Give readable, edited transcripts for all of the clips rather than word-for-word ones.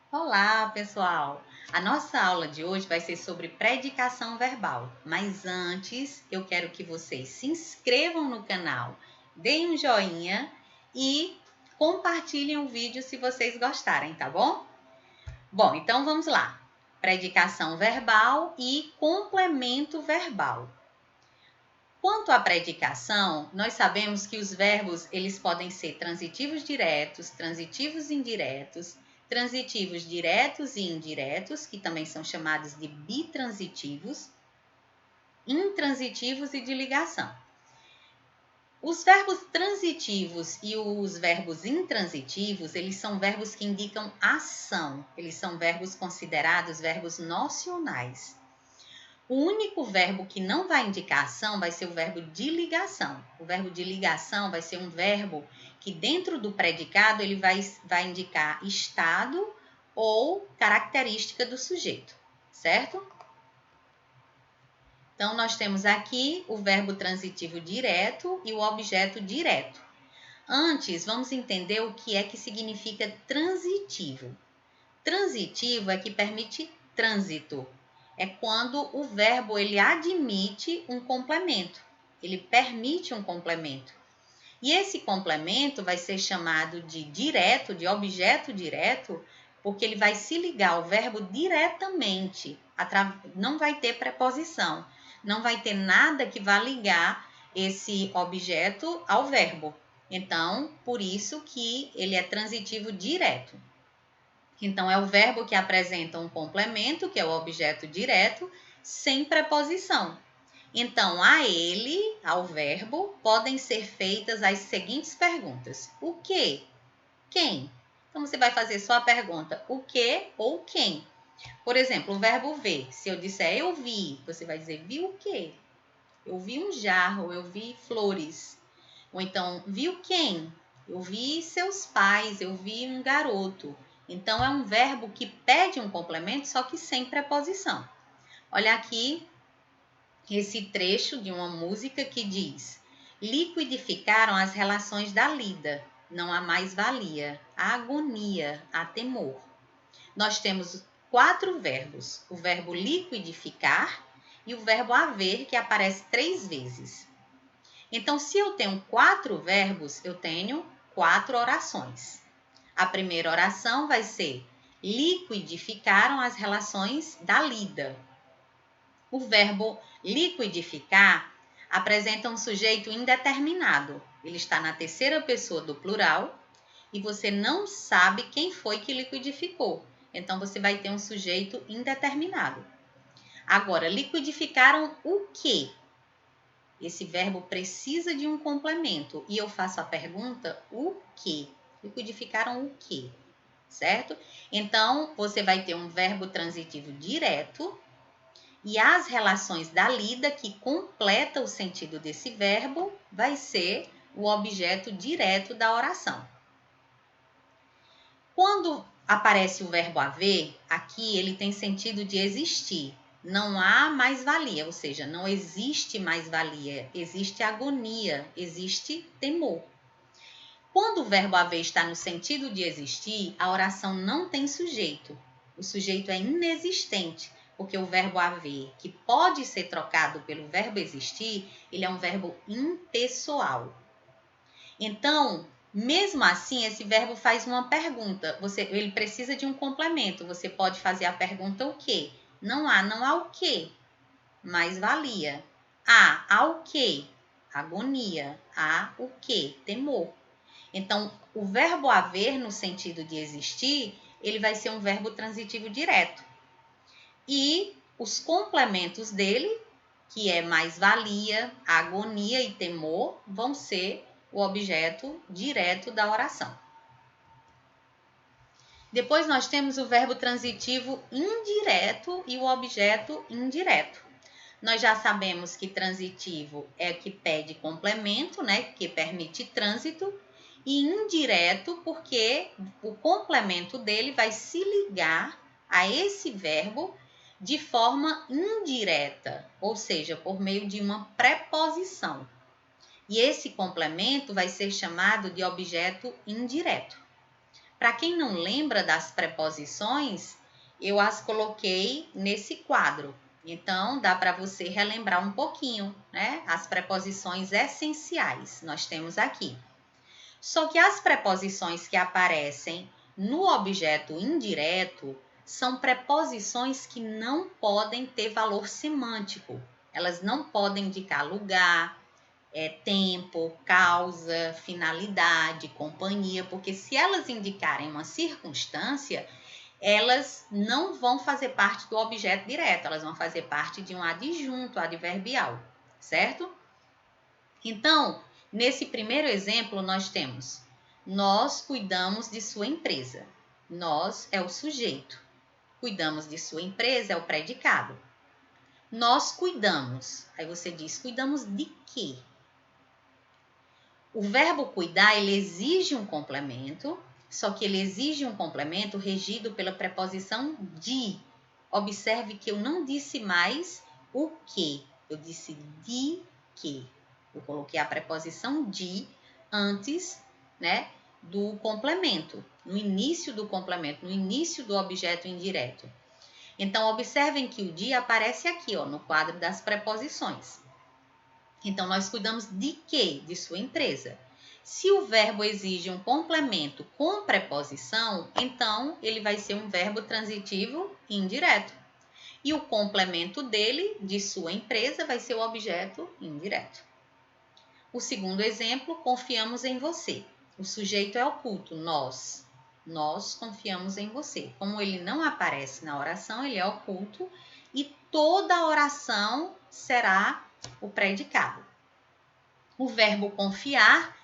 Olá, pessoal! A nossa aula de hoje vai ser sobre predicação verbal, mas antes eu quero que vocês se inscrevam no canal, deem um joinha e compartilhem o vídeo se vocês gostarem, tá bom? Bom, então vamos lá. Predicação verbal e complemento verbal. Quanto à predicação, nós sabemos que os verbos eles podem ser transitivos diretos, transitivos indiretos, transitivos diretos e indiretos, que também são chamados de bitransitivos, intransitivos e de ligação. Os verbos transitivos e os verbos intransitivos, eles são verbos que indicam ação, eles são verbos considerados verbos nocionais. O único verbo que não vai indicar ação vai ser o verbo de ligação. O verbo de ligação vai ser um verbo que dentro do predicado ele vai indicar estado ou característica do sujeito, certo? Então, nós temos aqui o verbo transitivo direto e o objeto direto. Antes, vamos entender o que é que significa transitivo. Transitivo é que permite trânsito. É quando o verbo ele admite um complemento. Ele permite um complemento. E esse complemento vai ser chamado de direto, de objeto direto, porque ele vai se ligar ao verbo diretamente. Não vai ter preposição. Não vai ter nada que vá ligar esse objeto ao verbo. Então, por isso que ele é transitivo direto. Então, é o verbo que apresenta um complemento, que é o objeto direto, sem preposição. Então, a ele, ao verbo, podem ser feitas as seguintes perguntas: o que? Quem? Então, você vai fazer só a pergunta: o que ou quem? Por exemplo, o verbo ver. Se eu disser eu vi, você vai dizer vi o quê? Eu vi um jarro, eu vi flores. Ou então, viu quem? Eu vi seus pais, eu vi um garoto. Então, é um verbo que pede um complemento, só que sem preposição. Olha aqui esse trecho de uma música que diz: liquidificaram as relações da lida, não há mais valia, há agonia, há temor. Nós temos 4 verbos: o verbo liquidificar e o verbo haver, que aparece 3 vezes. Então, se eu tenho 4 verbos, eu tenho 4 orações. A primeira oração vai ser: liquidificaram as relações da lida. O verbo liquidificar apresenta um sujeito indeterminado. Ele está na terceira pessoa do plural e você não sabe quem foi que liquidificou. Então, você vai ter um sujeito indeterminado. Agora, liquidificaram o quê? Esse verbo precisa de um complemento e eu faço a pergunta: o quê? Liquidificaram o quê? Certo? Então, você vai ter um verbo transitivo direto e as relações da lida que completa o sentido desse verbo vai ser o objeto direto da oração. Quando aparece o verbo haver, aqui ele tem sentido de existir. Não há mais-valia, ou seja, não existe mais-valia, existe agonia, existe temor. Quando o verbo haver está no sentido de existir, a oração não tem sujeito. O sujeito é inexistente, porque o verbo haver, que pode ser trocado pelo verbo existir, ele é um verbo impessoal. Então, mesmo assim, esse verbo faz uma pergunta. Ele precisa de um complemento. Você pode fazer a pergunta o quê? Não há o quê? Mais-valia. Há o quê? Agonia. Há o quê? Temor. Então, o verbo haver, no sentido de existir, ele vai ser um verbo transitivo direto. E os complementos dele, que é mais-valia, agonia e temor, vão ser o objeto direto da oração. Depois nós temos o verbo transitivo indireto e o objeto indireto. Nós já sabemos que transitivo é que pede complemento, né, que permite trânsito, e indireto porque o complemento dele vai se ligar a esse verbo de forma indireta, ou seja, por meio de uma preposição. E esse complemento vai ser chamado de objeto indireto. Para quem não lembra das preposições, eu as coloquei nesse quadro. Então, dá para você relembrar um pouquinho, né? As preposições essenciais nós temos aqui. Só que as preposições que aparecem no objeto indireto são preposições que não podem ter valor semântico. Elas não podem indicar lugar, tempo, causa, finalidade, companhia, porque se elas indicarem uma circunstância, elas não vão fazer parte do objeto direto, elas vão fazer parte de um adjunto adverbial, certo? Então, nesse primeiro exemplo, nós temos: nós cuidamos de sua empresa. Nós é o sujeito. Cuidamos de sua empresa é o predicado. Nós cuidamos. Aí você diz: cuidamos de quê? O verbo cuidar, ele exige um complemento, só que ele exige um complemento regido pela preposição de. Observe que eu não disse mais o que, eu disse de que. Eu coloquei a preposição de antes, né, do complemento, no início do complemento, no início do objeto indireto. Então, observem que o de aparece aqui, ó, no quadro das preposições. Então, nós cuidamos de quê? De sua empresa. Se o verbo exige um complemento com preposição, então ele vai ser um verbo transitivo indireto. E o complemento dele, de sua empresa, vai ser o objeto indireto. O segundo exemplo, confiamos em você. O sujeito é oculto, nós. Nós confiamos em você. Como ele não aparece na oração, ele é oculto e toda a oração será o predicado. O verbo confiar,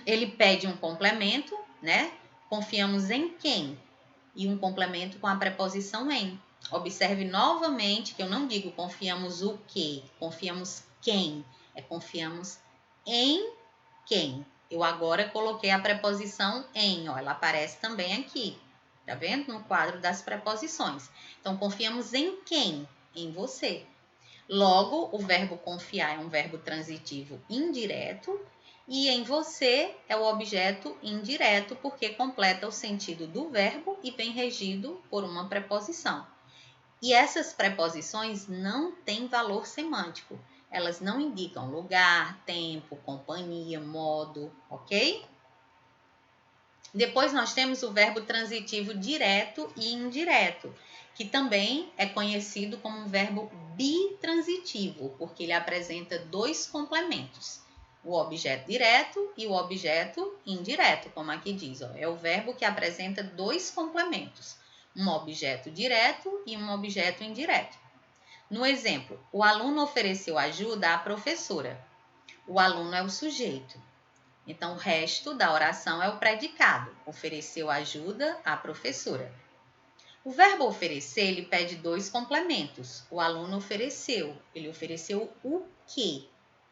ele pede um complemento, né? Confiamos em quem? E um complemento com a preposição em. Observe novamente que eu não digo confiamos o quê, confiamos quem. É confiamos em quem. Eu agora coloquei a preposição em, ó, ela aparece também aqui. Tá vendo? No quadro das preposições. Então, confiamos em quem? Em você. Logo, o verbo confiar é um verbo transitivo indireto e em você é o objeto indireto porque completa o sentido do verbo e vem regido por uma preposição. E essas preposições não têm valor semântico. Elas não indicam lugar, tempo, companhia, modo, ok? Depois nós temos o verbo transitivo direto e indireto, que também é conhecido como um verbo bitransitivo, porque ele apresenta dois complementos, o objeto direto e o objeto indireto, como aqui diz. Ó, é o verbo que apresenta dois complementos, um objeto direto e um objeto indireto. No exemplo, o aluno ofereceu ajuda à professora. O aluno é o sujeito. Então, o resto da oração é o predicado. Ofereceu ajuda à professora. O verbo oferecer, ele pede dois complementos. O aluno ofereceu. Ele ofereceu o quê?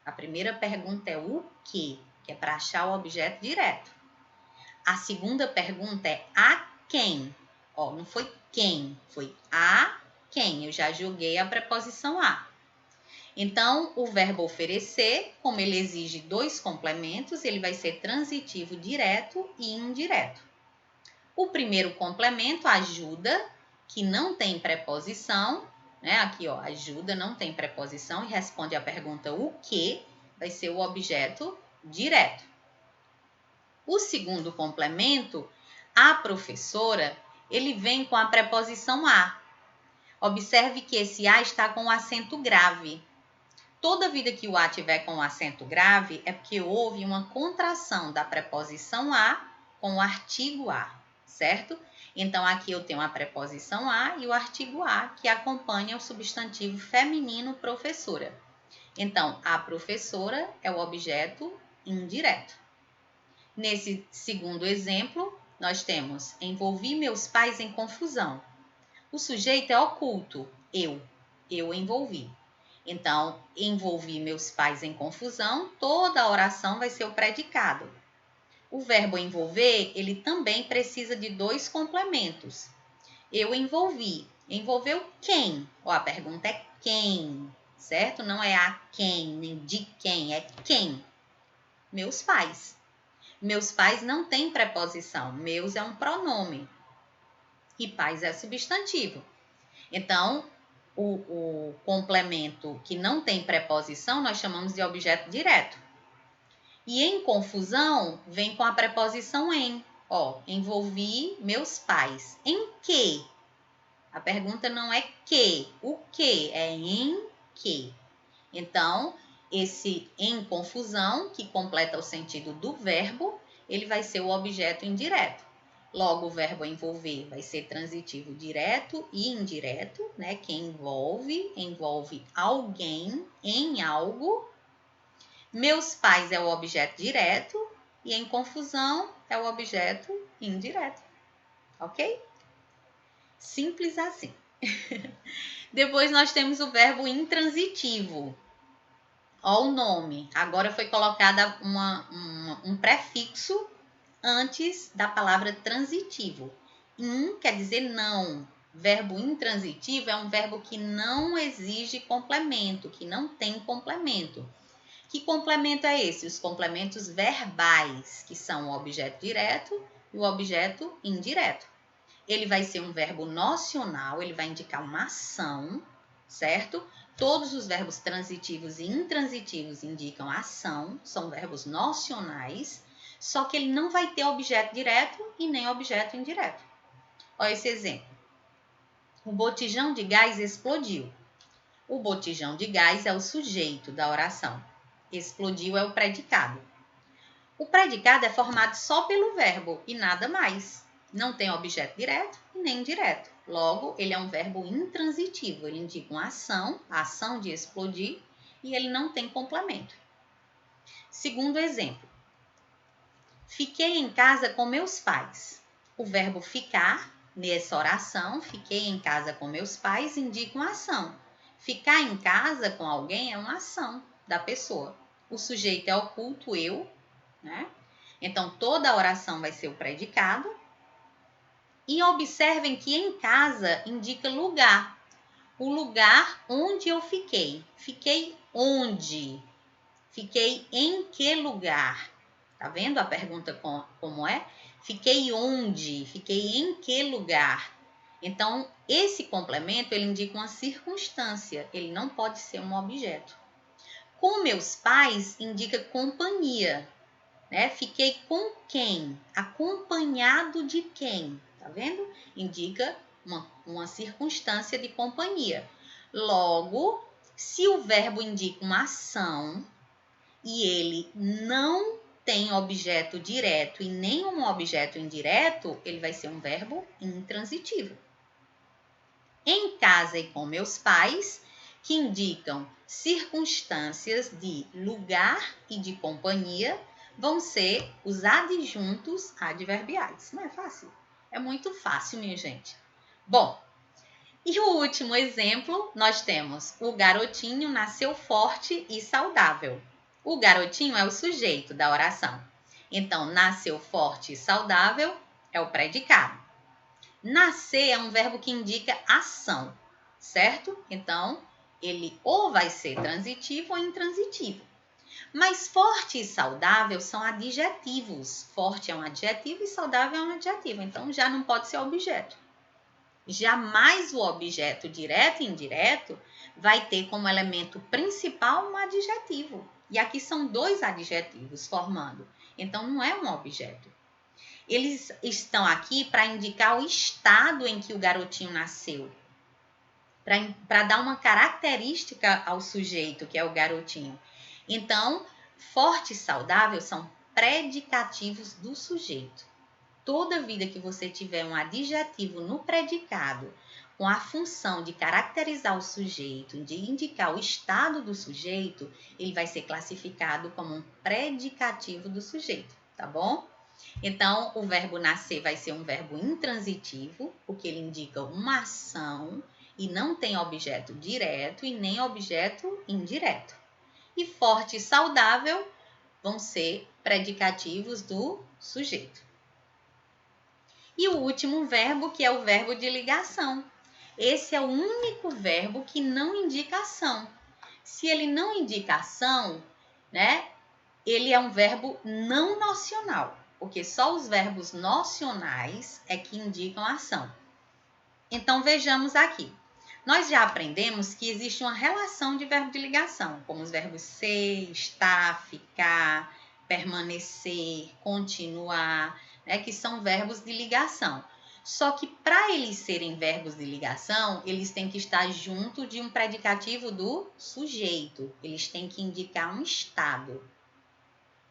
A primeira pergunta é o quê? Que é para achar o objeto direto. A segunda pergunta é a quem? Ó, não foi quem, foi a quem. Eu já joguei a preposição a. Então, o verbo oferecer, como ele exige dois complementos, ele vai ser transitivo direto e indireto. O primeiro complemento, ajuda, que não tem preposição, né? Aqui, ó, ajuda não tem preposição e responde à pergunta o que, vai ser o objeto direto. O segundo complemento, a professora, ele vem com a preposição a. Observe que esse a está com o acento grave. Toda vida que o a tiver com o acento grave é porque houve uma contração da preposição a com o artigo a, certo? Então, aqui eu tenho a preposição a e o artigo a, que acompanha o substantivo feminino professora. Então, a professora é o objeto indireto. Nesse segundo exemplo, nós temos: envolvi meus pais em confusão. O sujeito é oculto, eu envolvi. Então, envolvi meus pais em confusão, toda a oração vai ser o predicado. O verbo envolver, ele também precisa de dois complementos. Eu envolvi. Envolveu quem? Ó, a pergunta é quem, certo? Não é a quem, nem de quem, é quem? Meus pais. Meus pais não têm preposição. Meus é um pronome. E pais é substantivo. Então, o complemento que não tem preposição, nós chamamos de objeto direto. E em confusão, vem com a preposição em. Ó, envolvi meus pais. Em que? A pergunta não é que. O que? É em que. Então, esse em confusão, que completa o sentido do verbo, ele vai ser o objeto indireto. Logo, o verbo envolver vai ser transitivo direto e indireto, né? Que envolve alguém em algo. Meus pais é o objeto direto e em confusão é o objeto indireto. Ok? Simples assim. Depois nós temos o verbo intransitivo. Ó o nome. Agora foi colocada um prefixo antes da palavra transitivo. Quer dizer não. Verbo intransitivo é um verbo que não exige complemento, que não tem complemento. Que complemento é esse? Os complementos verbais, que são o objeto direto e o objeto indireto. Ele vai ser um verbo nocional, ele vai indicar uma ação, certo? Todos os verbos transitivos e intransitivos indicam ação, são verbos nocionais, só que ele não vai ter objeto direto e nem objeto indireto. Olha esse exemplo. O botijão de gás explodiu. O botijão de gás é o sujeito da oração. Explodiu é o predicado. O predicado é formado só pelo verbo e nada mais. Não tem objeto direto e nem indireto. Logo, ele é um verbo intransitivo. Ele indica uma ação, a ação de explodir, e ele não tem complemento. Segundo exemplo. Fiquei em casa com meus pais. O verbo ficar, nessa oração, fiquei em casa com meus pais, indica uma ação. Ficar em casa com alguém é uma ação da pessoa. O sujeito é oculto, eu, né? Então, toda a oração vai ser o predicado. E observem que em casa indica lugar. O lugar onde eu fiquei. Fiquei onde? Fiquei em que lugar? Tá vendo a pergunta como é? Fiquei onde? Fiquei em que lugar? Então, esse complemento, ele indica uma circunstância. Ele não pode ser um objeto. Com meus pais, indica companhia. Né? Fiquei com quem? Acompanhado de quem? Tá vendo? Indica uma circunstância de companhia. Logo, se o verbo indica uma ação e ele não tem objeto direto e nenhum objeto indireto, ele vai ser um verbo intransitivo. Em casa e com meus pais, que indicam circunstâncias de lugar e de companhia, vão ser os adjuntos adverbiais. Não é fácil? É muito fácil, minha gente. Bom, e o último exemplo, nós temos o garotinho nasceu forte e saudável. O garotinho é o sujeito da oração. Então, nasceu forte e saudável é o predicado. Nascer é um verbo que indica ação, certo? Então, ele ou vai ser transitivo ou intransitivo. Mas forte e saudável são adjetivos. Forte é um adjetivo e saudável é um adjetivo. Então, já não pode ser objeto. Jamais o objeto direto e indireto vai ter como elemento principal um adjetivo. E aqui são dois adjetivos formando. Então, não é um objeto. Eles estão aqui para indicar o estado em que o garotinho nasceu. Para dar uma característica ao sujeito, que é o garotinho. Então, forte e saudável são predicativos do sujeito. Toda vida que você tiver um adjetivo no predicado com a função de caracterizar o sujeito, de indicar o estado do sujeito, ele vai ser classificado como um predicativo do sujeito, tá bom? Então, o verbo nascer vai ser um verbo intransitivo, porque ele indica uma ação e não tem objeto direto e nem objeto indireto. E forte e saudável vão ser predicativos do sujeito. E o último verbo, que é o verbo de ligação. Esse é o único verbo que não indica ação. Se ele não indica ação, né, ele é um verbo não nocional, porque só os verbos nocionais é que indicam a ação. Então, vejamos aqui. Nós já aprendemos que existe uma relação de verbo de ligação, como os verbos ser, estar, ficar, permanecer, continuar, né, que são verbos de ligação. Só que para eles serem verbos de ligação, eles têm que estar junto de um predicativo do sujeito. Eles têm que indicar um estado.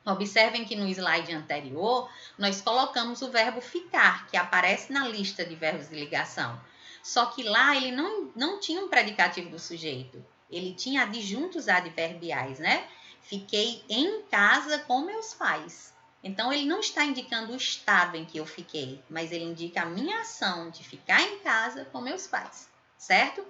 Observem que no slide anterior, nós colocamos o verbo ficar, que aparece na lista de verbos de ligação. Só que lá ele não tinha um predicativo do sujeito. Ele tinha adjuntos adverbiais, né? Fiquei em casa com meus pais. Então, ele não está indicando o estado em que eu fiquei, mas ele indica a minha ação de ficar em casa com meus pais, certo?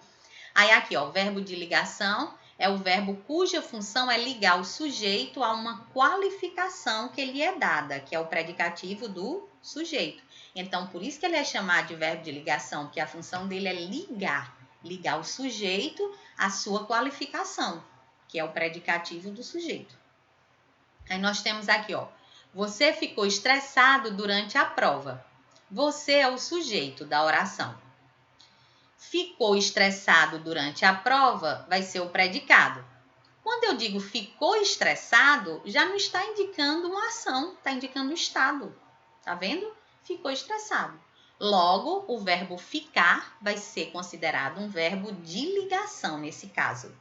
Aí aqui, ó, o verbo de ligação é o verbo cuja função é ligar o sujeito a uma qualificação que lhe é dada, que é o predicativo do sujeito. Então, por isso que ele é chamado de verbo de ligação, porque a função dele é ligar o sujeito à sua qualificação, que é o predicativo do sujeito. Aí nós temos aqui, ó, você ficou estressado durante a prova. Você é o sujeito da oração. Ficou estressado durante a prova vai ser o predicado. Quando eu digo ficou estressado, já não está indicando uma ação, está indicando o estado. Tá vendo? Ficou estressado. Logo, o verbo ficar vai ser considerado um verbo de ligação nesse caso.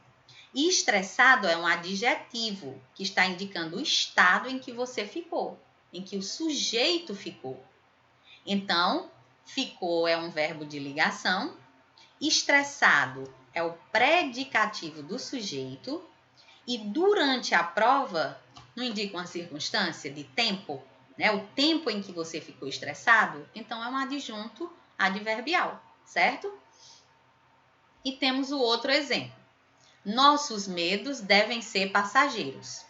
E estressado é um adjetivo que está indicando o estado em que você ficou, em que o sujeito ficou. Então, ficou é um verbo de ligação. Estressado é o predicativo do sujeito e durante a prova não indica uma circunstância de tempo, né? O tempo em que você ficou estressado, então é um adjunto adverbial, certo? E temos o outro exemplo. Nossos medos devem ser passageiros.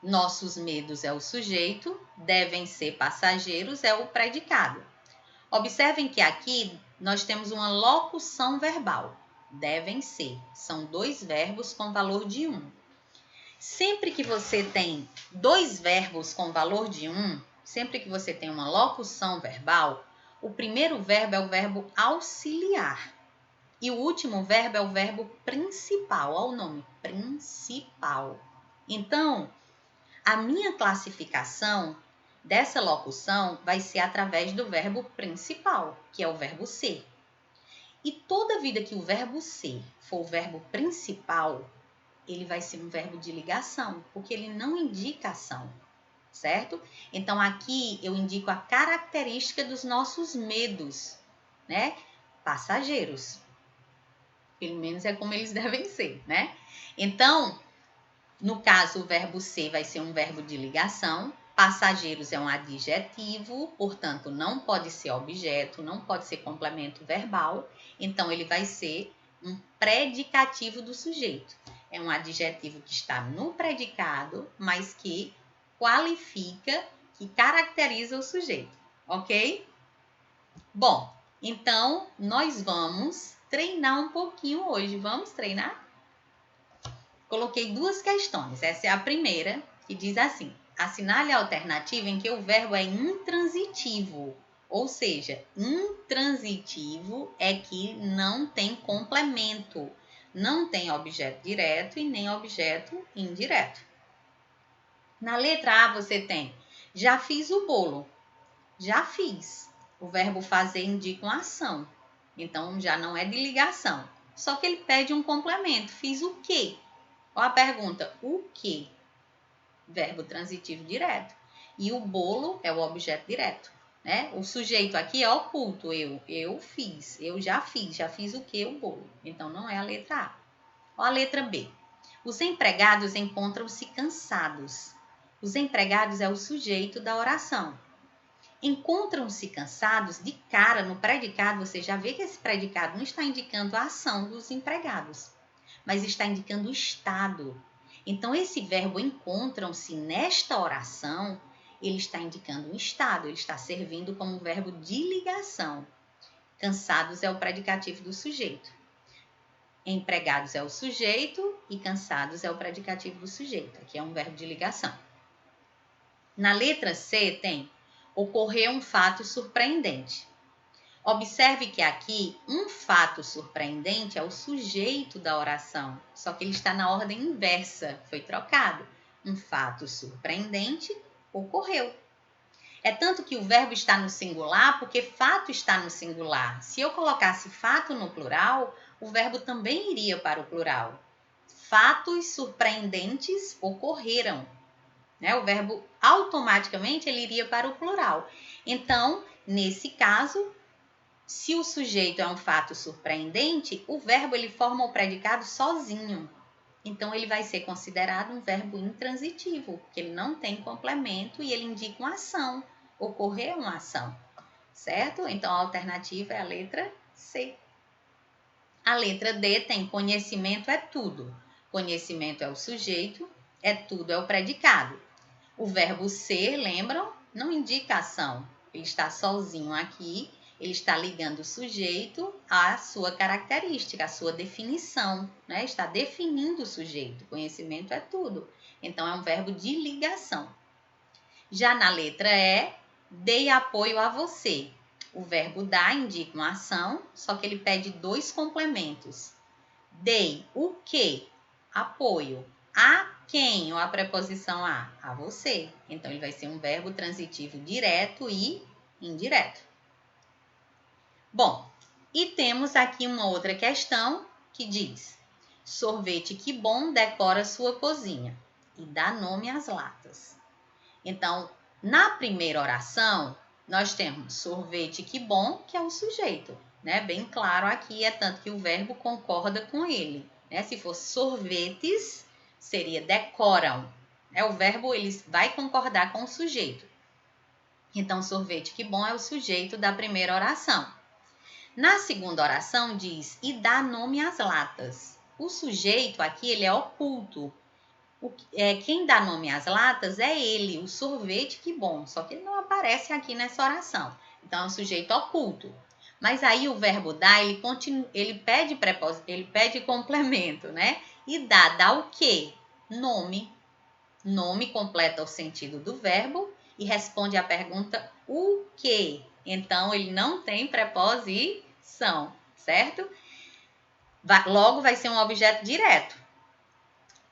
Nossos medos é o sujeito, devem ser passageiros é o predicado. Observem que aqui nós temos uma locução verbal. Devem ser. São dois verbos com valor de 1. Sempre que você tem dois verbos com valor de 1, sempre que você tem uma locução verbal, o primeiro verbo é o verbo auxiliar. E o último verbo é o verbo principal. Olha o nome, principal. Então, a minha classificação dessa locução vai ser através do verbo principal, que é o verbo ser. E toda vida que o verbo ser for o verbo principal, ele vai ser um verbo de ligação, porque ele não indica ação, certo? Então, aqui eu indico a característica dos nossos medos, né? Passageiros. Pelo menos é como eles devem ser, né? Então, no caso, o verbo ser vai ser um verbo de ligação. Passageiros é um adjetivo, portanto, não pode ser objeto, não pode ser complemento verbal. Então, ele vai ser um predicativo do sujeito. É um adjetivo que está no predicado, mas que qualifica, que caracteriza o sujeito, ok? Bom, então, nós vamos treinar um pouquinho hoje. Vamos treinar? Coloquei duas questões. Essa é a primeira, que diz assim: assinale a alternativa em que o verbo é intransitivo. Ou seja, intransitivo é que não tem complemento. Não tem objeto direto e nem objeto indireto. Na letra A você tem: já fiz o bolo. Já fiz. O verbo fazer indica uma ação. Então, já não é de ligação. Só que ele pede um complemento. Fiz o quê? Olha a pergunta, o que? Verbo transitivo direto. E o bolo é o objeto direto, né? O sujeito aqui é oculto, eu fiz, eu já fiz o que? O bolo. Então, não é a letra A. Olha a letra B. Os empregados encontram-se cansados. Os empregados é o sujeito da oração. Encontram-se cansados, de cara no predicado, você já vê que esse predicado não está indicando a ação dos empregados, mas está indicando o estado. Então, esse verbo encontram-se nesta oração, ele está indicando um estado, ele está servindo como um verbo de ligação. Cansados é o predicativo do sujeito. Empregados é o sujeito e cansados é o predicativo do sujeito. Aqui é um verbo de ligação. Na letra C tem ocorreu um fato surpreendente. Observe que aqui um fato surpreendente é o sujeito da oração, só que ele está na ordem inversa, foi trocado. Um fato surpreendente ocorreu. É tanto que o verbo está no singular porque fato está no singular. Se eu colocasse fato no plural, o verbo também iria para o plural. Fatos surpreendentes ocorreram. Né? O verbo automaticamente ele iria para o plural. Então, nesse caso, se o sujeito é um fato surpreendente, o verbo ele forma o predicado sozinho. Então, ele vai ser considerado um verbo intransitivo, porque ele não tem complemento e ele indica uma ação. Ocorreu uma ação, certo? Então, a alternativa é a letra C. A letra D tem conhecimento é tudo. Conhecimento é o sujeito, é tudo é o predicado. O verbo ser, lembram? Não indica ação. Ele está sozinho aqui, ele está ligando o sujeito à sua característica, à sua definição, né? Está definindo o sujeito. Conhecimento é tudo. Então, é um verbo de ligação. Já na letra E, dei apoio a você. O verbo dar indica uma ação, só que ele pede dois complementos. Dei o quê? Apoio. A quem? Ou a preposição a? A você. Então, ele vai ser um verbo transitivo direto e indireto. Bom, e temos aqui uma outra questão que diz: sorvete que bom decora sua cozinha e dá nome às latas. Então, na primeira oração, nós temos sorvete que bom, que é o sujeito, né? Bem claro aqui, é tanto que o verbo concorda com ele, né? Se fosse sorvetes, seria decoram. O verbo ele vai concordar com o sujeito. Então, sorvete que bom é o sujeito da primeira oração. Na segunda oração diz, e dá nome às latas. O sujeito aqui, ele é oculto. Quem dá nome às latas é ele, o sorvete que bom, só que ele não aparece aqui nessa oração. Então, é um sujeito oculto. Mas aí o verbo dar, ele pede complemento, né? E dá o quê? Nome. Nome completa o sentido do verbo e responde à pergunta o quê? Então, ele não tem preposição, certo? Logo, vai ser um objeto direto.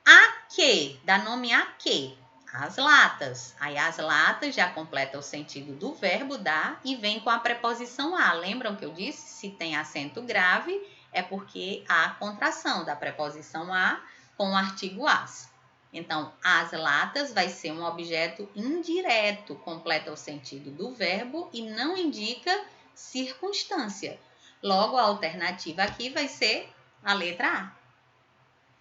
A que? Dá nome a que? As latas. Aí as latas já completa o sentido do verbo dar e vem com a preposição a. Lembram que eu disse? Se tem acento grave, é porque há contração da preposição a com o artigo as. Então, as latas vai ser um objeto indireto, completa o sentido do verbo e não indica circunstância. Logo, a alternativa aqui vai ser a letra A.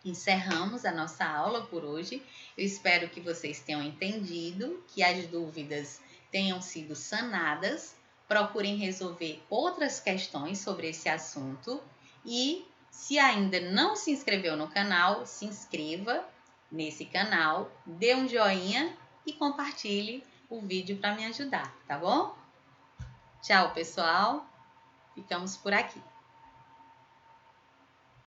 Encerramos a nossa aula por hoje. Eu espero que vocês tenham entendido, que as dúvidas tenham sido sanadas. Procurem resolver outras questões sobre esse assunto. E se ainda não se inscreveu no canal, se inscreva nesse canal, dê um joinha e compartilhe o vídeo para me ajudar, tá bom? Tchau, pessoal. Ficamos por aqui.